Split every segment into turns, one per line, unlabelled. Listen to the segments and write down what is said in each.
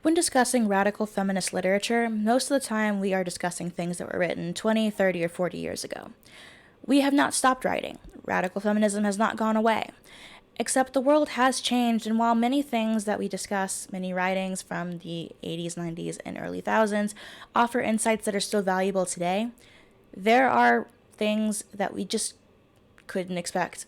When discussing radical feminist literature, most of the time we are discussing things that were written 20, 30, or 40 years ago. We have not stopped writing. Radical feminism has not gone away. Except the world has changed, and while many things that we discuss, many writings from the 80s, 90s, and early thousands offer insights that are still valuable today, there are things that we just couldn't expect.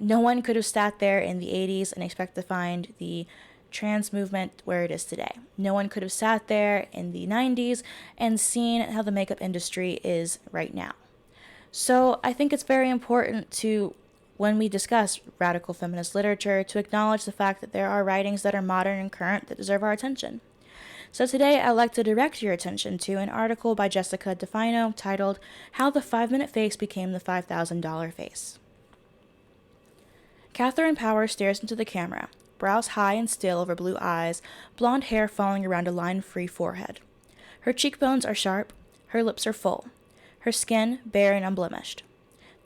No one could have sat there in the 80s and expect to find the trans movement where it is today. No one could have sat there in the 90s and seen how the makeup industry is right now. So I think it's very important to, when we discuss radical feminist literature, to acknowledge the fact that there are writings that are modern and current that deserve our attention. So today I'd like to direct your attention to an article by Jessica DeFino titled, How the 5-Minute Face Became the $5,000 Face. Catherine Power stares into the camera, brows high and still over blue eyes, blonde hair falling around a line-free forehead. Her cheekbones are sharp, her lips are full, her skin bare and unblemished.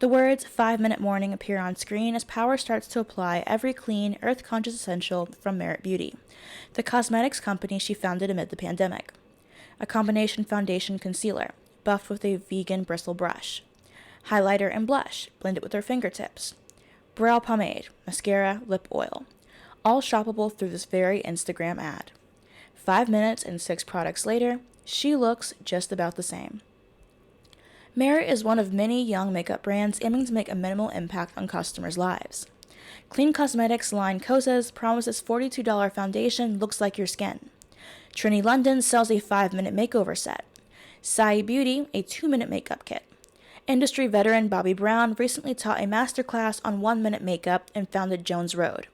The words 5-Minute Morning appear on screen as Power starts to apply every clean, earth-conscious essential from Merit Beauty, the cosmetics company she founded amid the pandemic. A combination foundation concealer, buffed with a vegan bristle brush. Highlighter and blush, blended with her fingertips. Brow pomade, mascara, lip oil. All shoppable through this very Instagram ad. 5 minutes and 6 products later, she looks just about the same. Merit is one of many young makeup brands aiming to make a minimal impact on customers' lives. Clean Cosmetics line Kosas promises $42 foundation looks like your skin. Trinity London sells a 5-minute makeover set. Sai Beauty, a 2-minute makeup kit. Industry veteran Bobbi Brown recently taught a masterclass on 1-minute makeup and founded Jones Road,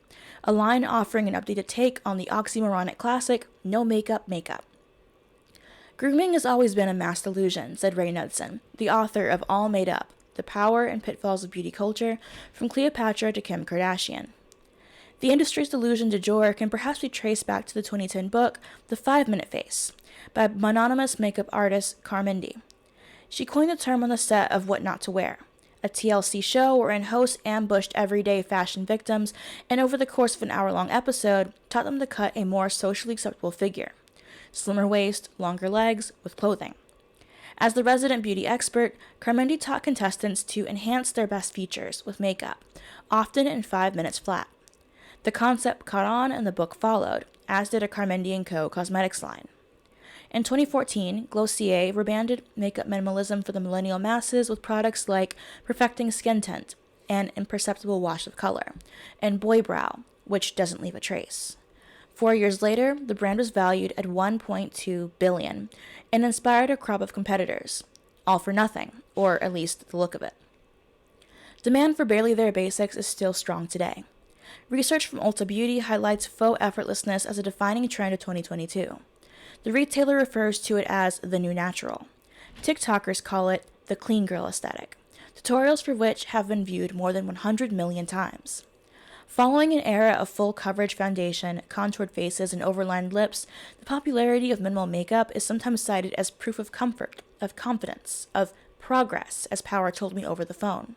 a line offering an updated take on the oxymoronic classic, no makeup makeup. Grooming has always been a mass delusion, said Ray Knudsen, the author of All Made Up, The Power and Pitfalls of Beauty Culture, from Cleopatra to Kim Kardashian. The industry's delusion du jour can perhaps be traced back to the 2010 book, The 5-Minute Face, by mononymous makeup artist Carmindi. She coined the term on the set of What Not to Wear, a TLC show wherein hosts ambushed everyday fashion victims and over the course of an hour-long episode taught them to cut a more socially acceptable figure. Slimmer waist, longer legs, with clothing. As the resident beauty expert, Carmindi taught contestants to enhance their best features with makeup, often in 5 minutes flat. The concept caught on and the book followed, as did a Carmindi & Co. cosmetics line. In 2014, Glossier rebranded makeup minimalism for the millennial masses with products like Perfecting Skin Tint, an imperceptible wash of color, and Boy Brow, which doesn't leave a trace. 4 years later, the brand was valued at $1.2 billion and inspired a crop of competitors, all for nothing, or at least the look of it. Demand for barely there basics is still strong today. Research from Ulta Beauty highlights faux effortlessness as a defining trend of 2022. The retailer refers to it as the new natural. TikTokers call it the clean girl aesthetic, tutorials for which have been viewed more than 100 million times. Following an era of full coverage foundation, contoured faces, and overlined lips, the popularity of minimal makeup is sometimes cited as proof of comfort, of confidence, of progress, as Power told me over the phone.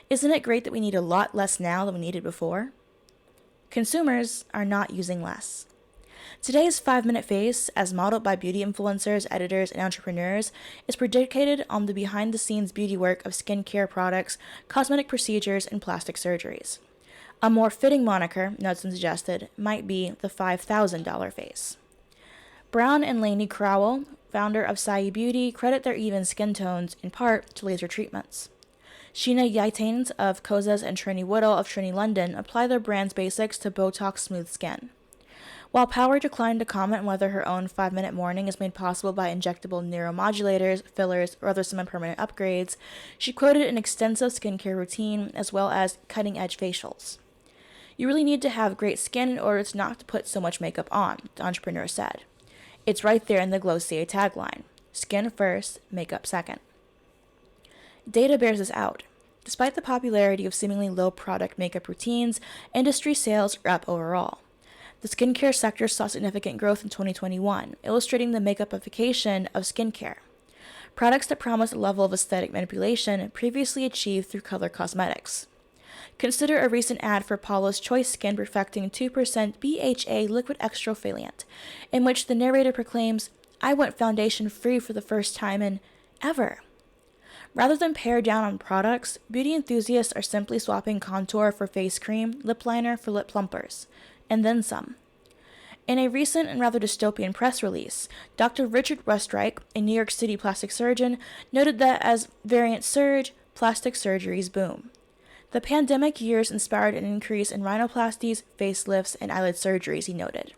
Isn't it great that we need a lot less now than we needed before? Consumers are not using less. Today's 5-minute face, as modeled by beauty influencers, editors, and entrepreneurs, is predicated on the behind-the-scenes beauty work of skincare products, cosmetic procedures, and plastic surgeries. A more fitting moniker, Knudsen suggested, might be the $5,000 face. Brown and Lainey Crowell, founder of Sai Beauty, credit their even skin tones, in part, to laser treatments. Sheena Yaitanes of Kosas and Trini Woodall of Trini London apply their brand's basics to Botox smooth skin. While Power declined to comment on whether her own 5-minute morning is made possible by injectable neuromodulators, fillers, or other semi-permanent upgrades, she quoted an extensive skincare routine as well as cutting-edge facials. You really need to have great skin in order to not to put so much makeup on, the entrepreneur said. It's right there in the Glossier tagline. Skin first, makeup second. Data bears this out. Despite the popularity of seemingly low product makeup routines, industry sales are up overall. The skincare sector saw significant growth in 2021, illustrating the makeupification of skincare. Products that promise a level of aesthetic manipulation previously achieved through color cosmetics. Consider a recent ad for Paula's Choice Skin Perfecting 2% BHA Liquid Exfoliant, in which the narrator proclaims, "I went foundation free for the first time in ever." Rather than pare down on products, beauty enthusiasts are simply swapping contour for face cream, lip liner for lip plumpers, and then some. In a recent and rather dystopian press release, Dr. Richard Westreich, a New York City plastic surgeon, noted that as variants surge, plastic surgeries boom. The pandemic years inspired an increase in rhinoplasties, facelifts, and eyelid surgeries, he noted.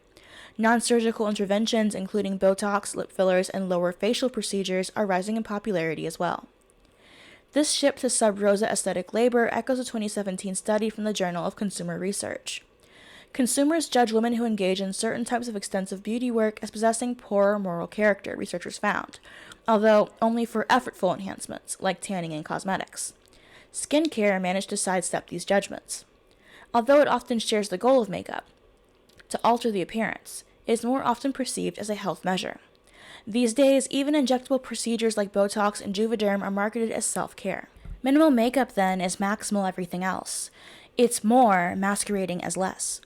Non-surgical interventions, including Botox, lip fillers, and lower facial procedures, are rising in popularity as well. This shift to sub-rosa aesthetic labor echoes a 2017 study from the Journal of Consumer Research. Consumers judge women who engage in certain types of extensive beauty work as possessing poorer moral character, researchers found, although only for effortful enhancements, like tanning and cosmetics. Skincare managed to sidestep these judgments. Although it often shares the goal of makeup, to alter the appearance, it is more often perceived as a health measure. These days, even injectable procedures like Botox and Juvederm are marketed as self-care. Minimal makeup, then, is maximal everything else. It's more masquerading as less.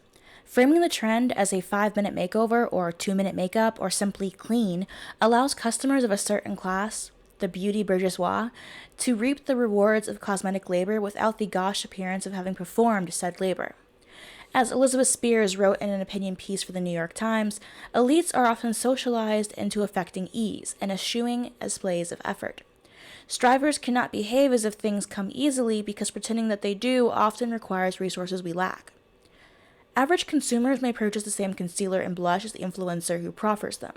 Framing the trend as a 5-minute makeover or 2-minute makeup or simply clean allows customers of a certain class, the beauty bourgeois, to reap the rewards of cosmetic labor without the gauche appearance of having performed said labor. As Elizabeth Spears wrote in an opinion piece for the New York Times, elites are often socialized into affecting ease and eschewing displays of effort. Strivers cannot behave as if things come easily because pretending that they do often requires resources we lack. Average consumers may purchase the same concealer and blush as the influencer who proffers them,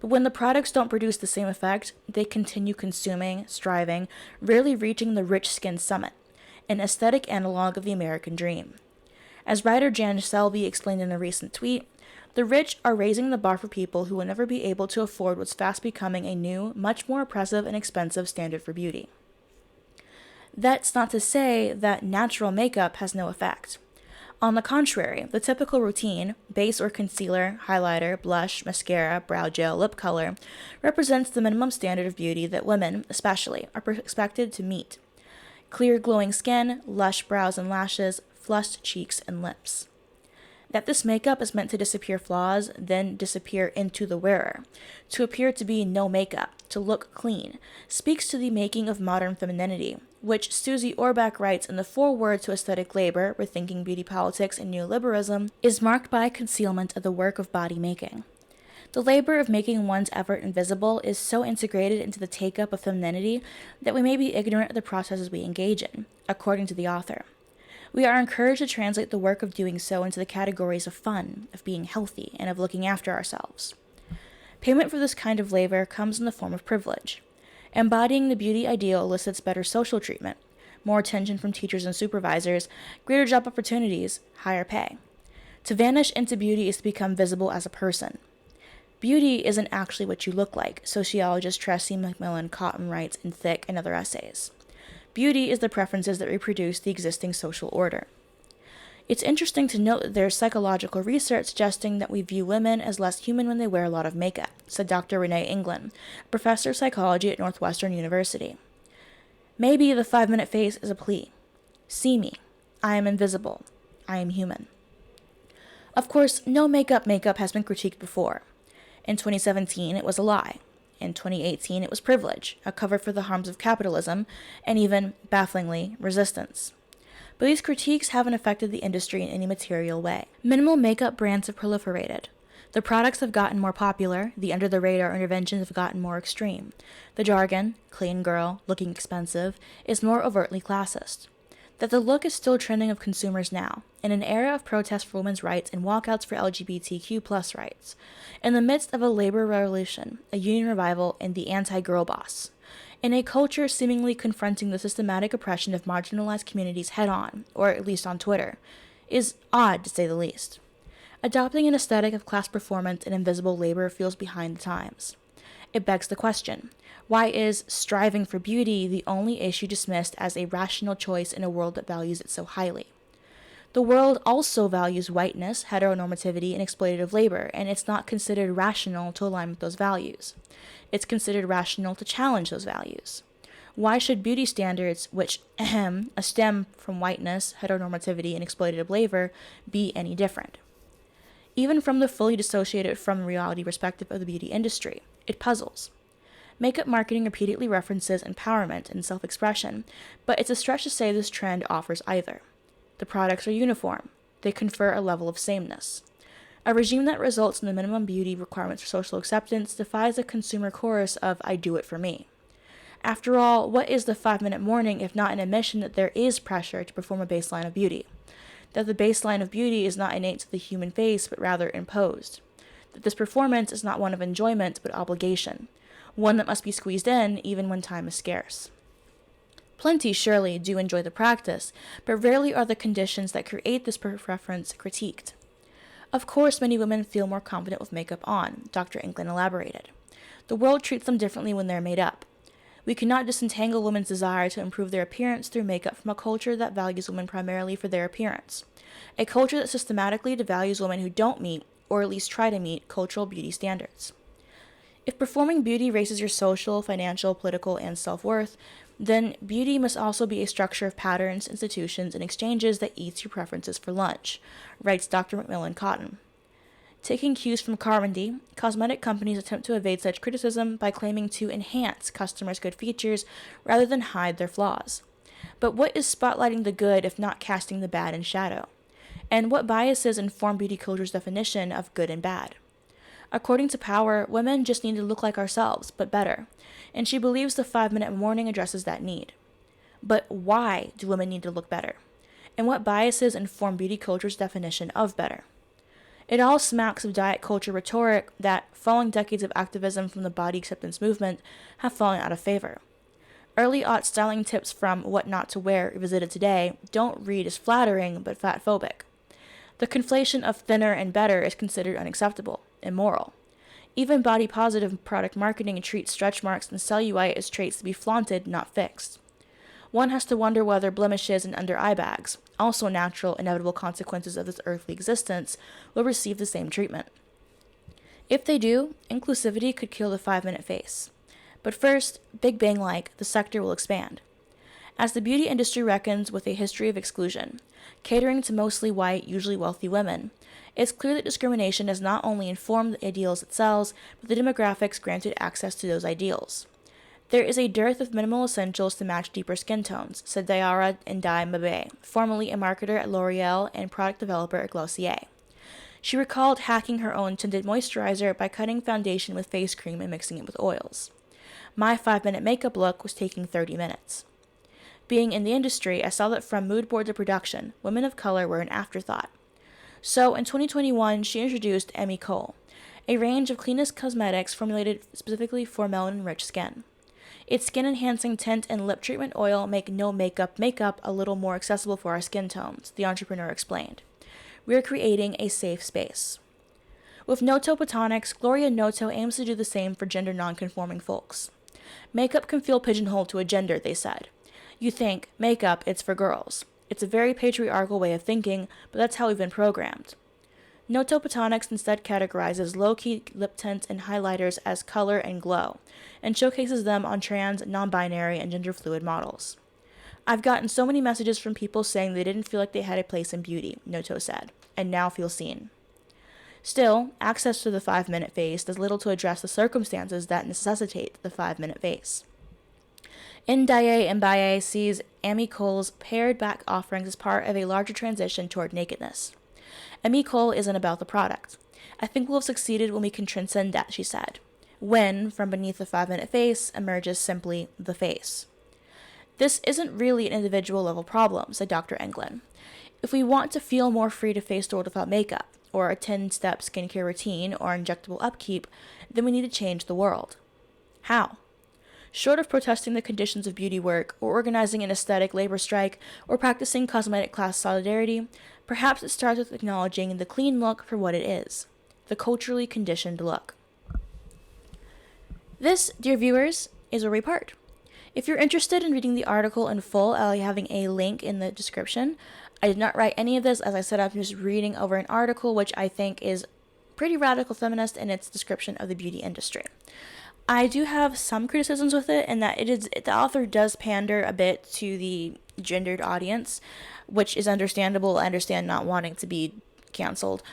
but when the products don't produce the same effect, they continue consuming, striving, rarely reaching the rich skin summit, an aesthetic analog of the American dream. As writer Jan Selby explained in a recent tweet, the rich are raising the bar for people who will never be able to afford what's fast becoming a new, much more oppressive and expensive standard for beauty. That's not to say that natural makeup has no effect. On the contrary, the typical routine, base or concealer, highlighter, blush, mascara, brow gel, lip color, represents the minimum standard of beauty that women, especially, are expected to meet. Clear glowing skin, lush brows and lashes, flushed cheeks and lips. That this makeup is meant to disappear flaws, then disappear into the wearer, to appear to be no makeup, to look clean, speaks to the making of modern femininity, which Susie Orbach writes in the foreword to Aesthetic Labor, Rethinking Beauty Politics and Neoliberalism, is marked by concealment of the work of body making. The labor of making one's effort invisible is so integrated into the take-up of femininity that we may be ignorant of the processes we engage in, according to the author. We are encouraged to translate the work of doing so into the categories of fun, of being healthy, and of looking after ourselves. Payment for this kind of labor comes in the form of privilege. Embodying the beauty ideal elicits better social treatment, more attention from teachers and supervisors, greater job opportunities, higher pay. To vanish into beauty is to become visible as a person. Beauty isn't actually what you look like, sociologist Tressie McMillan Cotton writes in Thick and other essays. Beauty is the preferences that reproduce the existing social order. It's interesting to note that there's psychological research suggesting that we view women as less human when they wear a lot of makeup, said Dr. Renee England, professor of psychology at Northwestern University. Maybe the 5-minute face is a plea. See me. I am invisible. I am human. Of course, no makeup has been critiqued before. In 2017, it was a lie. In 2018, it was privilege, a cover for the harms of capitalism, and even, bafflingly, resistance. But these critiques haven't affected the industry in any material way. Minimal makeup brands have proliferated. The products have gotten more popular, the under-the-radar interventions have gotten more extreme. The jargon, clean girl, looking expensive, is more overtly classist. That the look is still trending of consumers now, in an era of protest for women's rights and walkouts for LGBTQ+ rights, in the midst of a labor revolution, a union revival, and the anti-girl boss, in a culture seemingly confronting the systematic oppression of marginalized communities head-on, or at least on Twitter, is odd to say the least. Adopting an aesthetic of class performance and invisible labor feels behind the times. It begs the question, why is striving for beauty the only issue dismissed as a rational choice in a world that values it so highly? The world also values whiteness, heteronormativity, and exploitative labor, and it's not considered rational to align with those values. It's considered rational to challenge those values. Why should beauty standards, which stem from whiteness, heteronormativity, and exploitative labor, be any different? Even from the fully dissociated from reality perspective of the beauty industry, it puzzles. Makeup marketing repeatedly references empowerment and self-expression, but it's a stretch to say this trend offers either. The products are uniform. They confer a level of sameness. A regime that results in the minimum beauty requirements for social acceptance defies the consumer chorus of "I do it for me." After all, what is the 5-minute morning if not an admission that there is pressure to perform a baseline of beauty? That the baseline of beauty is not innate to the human face, but rather imposed. That this performance is not one of enjoyment, but obligation. One that must be squeezed in even when time is scarce. Plenty surely do enjoy the practice, but rarely are the conditions that create this preference critiqued. Of course, many women feel more confident with makeup on, Dr. Englund elaborated. The world treats them differently when they're made up. We cannot disentangle women's desire to improve their appearance through makeup from a culture that values women primarily for their appearance. A culture that systematically devalues women who don't meet, or at least try to meet, cultural beauty standards. If performing beauty raises your social, financial, political, and self-worth, then beauty must also be a structure of patterns, institutions, and exchanges that eats your preferences for lunch, writes Dr. Macmillan Cotton. Taking cues from Carmody, cosmetic companies attempt to evade such criticism by claiming to enhance customers' good features rather than hide their flaws. But what is spotlighting the good if not casting the bad in shadow? And what biases inform beauty culture's definition of good and bad? According to Power, women just need to look like ourselves, but better, and she believes the 5-minute morning addresses that need. But why do women need to look better? And what biases inform beauty culture's definition of better? It all smacks of diet culture rhetoric that, following decades of activism from the body acceptance movement, have fallen out of favor. Early aught styling tips from What Not to Wear revisited today don't read as flattering, but fatphobic. The conflation of thinner and better is considered unacceptable, immoral. Even body-positive product marketing treats stretch marks and cellulite as traits to be flaunted, not fixed. One has to wonder whether blemishes and under-eye bags, also natural, inevitable consequences of this earthly existence, will receive the same treatment. If they do, inclusivity could kill the 5-minute face. But first, Big Bang-like, the sector will expand. As the beauty industry reckons with a history of exclusion, catering to mostly white, usually wealthy women, it's clear that discrimination has not only informed the ideals it sells, but the demographics granted access to those ideals. There is a dearth of minimal essentials to match deeper skin tones, said Diara Ndiaye Mabe, formerly a marketer at L'Oreal and product developer at Glossier. She recalled hacking her own tinted moisturizer by cutting foundation with face cream and mixing it with oils. My 5-minute makeup look was taking 30 minutes. Being in the industry, I saw that from mood board to production, women of color were an afterthought. So, in 2021, she introduced Emmy Cole, a range of cleanest cosmetics formulated specifically for melanin-rich skin. Its skin-enhancing tint and lip treatment oil make no makeup a little more accessible for our skin tones, the entrepreneur explained. We are creating a safe space. With Noto Botanics, Gloria Noto aims to do the same for gender non-conforming folks. Makeup can feel pigeonholed to a gender, they said. You think, makeup, it's for girls. It's a very patriarchal way of thinking, but that's how we've been programmed. Noto Botanics instead categorizes low-key lip tints and highlighters as color and glow, and showcases them on trans, non-binary, and gender-fluid models. I've gotten so many messages from people saying they didn't feel like they had a place in beauty, Noto said, and now feel seen. Still, access to the 5-minute face does little to address the circumstances that necessitate the 5-minute face. Ndiaye Mbaye sees Emmy Cole's pared back offerings as part of a larger transition toward nakedness. Emmy Cole isn't about the product. I think we'll have succeeded when we can transcend that, she said. When, from beneath the 5-minute face, emerges simply the face. This isn't really an individual level problem, said Dr. Englund. If we want to feel more free to face the world without makeup, or a 10-step skincare routine, or injectable upkeep, then we need to change the world. How? Short of protesting the conditions of beauty work, or organizing an aesthetic labor strike, or practicing cosmetic class solidarity, perhaps it starts with acknowledging the clean look for what it is, the culturally conditioned look. This, dear viewers, is where we part. If you're interested in reading the article in full, I'll be having a link in the description. I did not write any of this. As I said, I'm just reading over an article which I think is pretty radical feminist in its description of the beauty industry. I do have some criticisms with it, in that the author does pander a bit to the gendered audience, which is understandable. I understand not wanting to be canceled,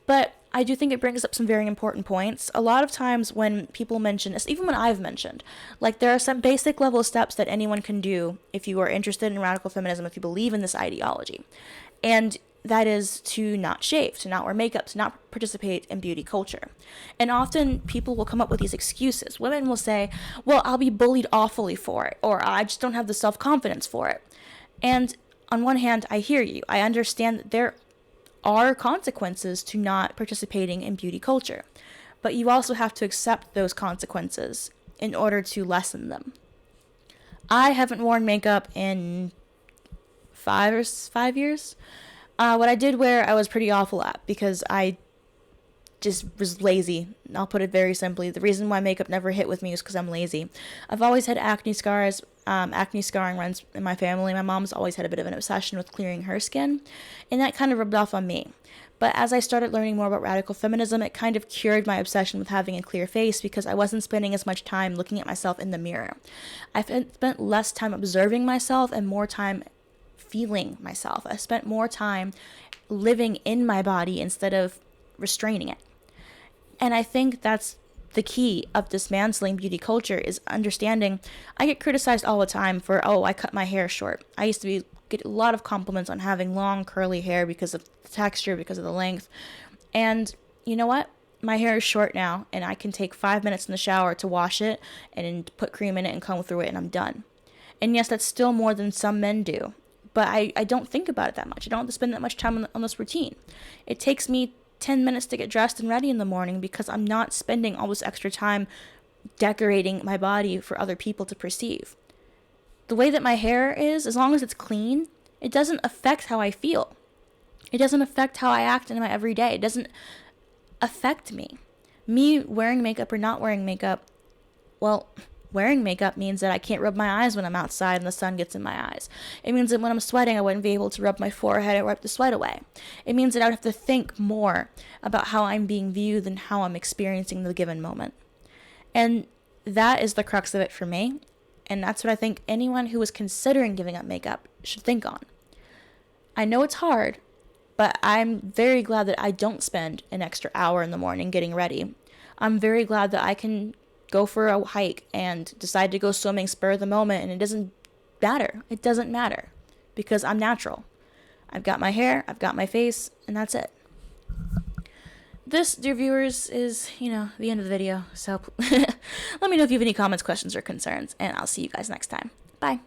but I do think it brings up some very important points. A lot of times when people mention, even when I've mentioned, like, there are some basic level steps that anyone can do if you are interested in radical feminism, if you believe in this ideology. And that is to not shave, to not wear makeup, to not participate in beauty culture. And often people will come up with these excuses. Women will say, well, I'll be bullied awfully for it, or I just don't have the self-confidence for it. And on one hand, I hear you. I understand that there are consequences to not participating in beauty culture, but you also have to accept those consequences in order to lessen them. I haven't worn makeup in 5 years. What I did wear, I was pretty awful at, because I just was lazy. I'll put it very simply. The reason why makeup never hit with me is because I'm lazy. I've always had acne scars. Acne scarring runs in my family. My mom's always had a bit of an obsession with clearing her skin, and that kind of rubbed off on me. But as I started learning more about radical feminism, it kind of cured my obsession with having a clear face, because I wasn't spending as much time looking at myself in the mirror. I've spent less time observing myself and more time feeling myself. I spent more time living in my body instead of restraining it. And I think that's the key of dismantling beauty culture, is understanding. I get criticized all the time for, oh, I cut my hair short. I used to get a lot of compliments on having long curly hair because of the texture, because of the length. And you know what? My hair is short now, and I can take 5 minutes in the shower to wash it and put cream in it and comb through it, and I'm done. And yes, that's still more than some men do. But I don't think about it that much. I don't have to spend that much time on this routine. It takes me 10 minutes to get dressed and ready in the morning, because I'm not spending all this extra time decorating my body for other people to perceive. The way that my hair is, as long as it's clean, it doesn't affect how I feel. It doesn't affect how I act in my everyday. It doesn't affect me. Me wearing makeup or not wearing makeup, well, wearing makeup means that I can't rub my eyes when I'm outside and the sun gets in my eyes. It means that when I'm sweating, I wouldn't be able to rub my forehead or wipe the sweat away. It means that I would have to think more about how I'm being viewed than how I'm experiencing the given moment. And that is the crux of it for me. And that's what I think anyone who is considering giving up makeup should think on. I know it's hard, but I'm very glad that I don't spend an extra hour in the morning getting ready. I'm very glad that I can go for a hike and decide to go swimming spur of the moment, and it doesn't matter. It doesn't matter, because I'm natural. I've got my hair, I've got my face, and that's it. This, dear viewers, is, the end of the video. So let me know if you have any comments, questions, or concerns, and I'll see you guys next time. Bye.